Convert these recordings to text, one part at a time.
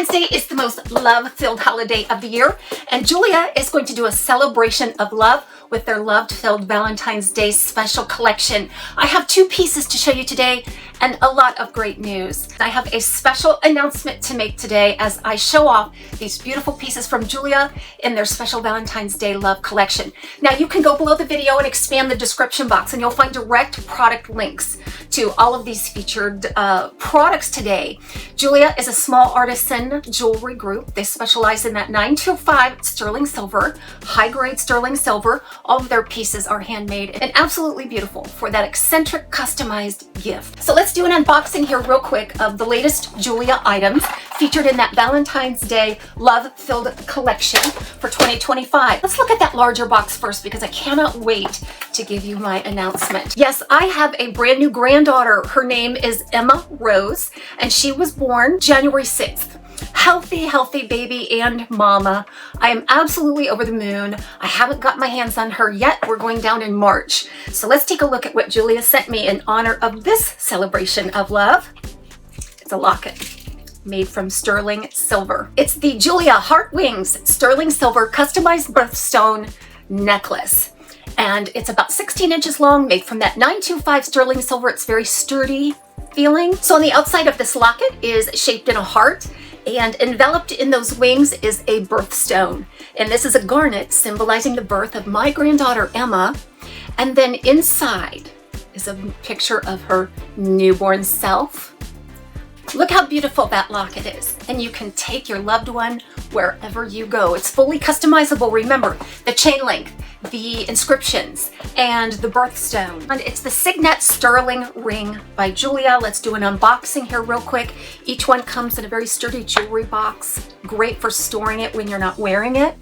Valentine's Day is the most love-filled holiday of the year, and Jeulia is going to do a celebration of love with their love-filled Valentine's Day special collection. I have two pieces to show you today and a lot of great news. I have a special announcement to make today as I show off these beautiful pieces from Jeulia in their special Valentine's Day love collection. Now you can go below the video and expand the description box and you'll find direct product links to all of these featured products today. Jeulia is a small artisan jewelry group. They specialize in that 925 sterling silver, high-grade sterling silver. All of their pieces are handmade and absolutely beautiful for that eccentric customized gift. So let's do an unboxing here real quick of the latest Jeulia items featured in that Valentine's Day love-filled collection for 2025. Let's look at that larger box first because I cannot wait to give you my announcement. Yes, I have a brand new granddaughter. Her name is Emma Rose and she was born January 6th. Healthy baby and mama. I am absolutely over the moon. I haven't got my hands on her yet. We're going down in March. So let's take a look at what Jeulia sent me in honor of this celebration of love. It's a locket made from sterling silver. It's the Jeulia Heart Wings sterling silver customized birthstone necklace. And it's about 16 inches long, made from that 925 sterling silver. It's very sturdy feeling. So on the outside of this locket is shaped in a heart, and enveloped in those wings is a birthstone. And this is a garnet symbolizing the birth of my granddaughter Emma. And then inside is a picture of her newborn self. Look how beautiful that locket is. And you can take your loved one wherever you go. It's fully customizable. Remember, the chain link, the inscriptions, and the birthstone. And it's the Signet Sterling Ring by Jeulia. Let's do an unboxing here real quick. Each one comes in a very sturdy jewelry box. Great for storing it when you're not wearing it.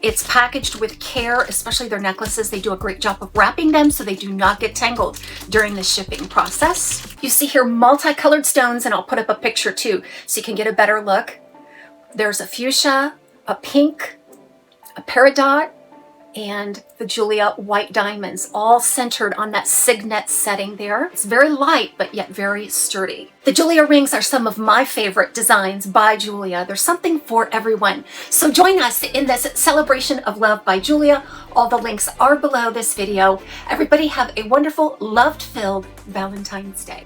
It's packaged with care, especially their necklaces. They do a great job of wrapping them so they do not get tangled during the shipping process. You see here multicolored stones, and I'll put up a picture too so you can get a better look. There's a fuchsia, a pink, a peridot, and the Jeulia white diamonds, all centered on that signet setting there. It's very light, but yet very sturdy. The Jeulia rings are some of my favorite designs by Jeulia. There's something for everyone. So join us in this celebration of love by Jeulia. All the links are below this video. Everybody have a wonderful, love-filled Valentine's Day.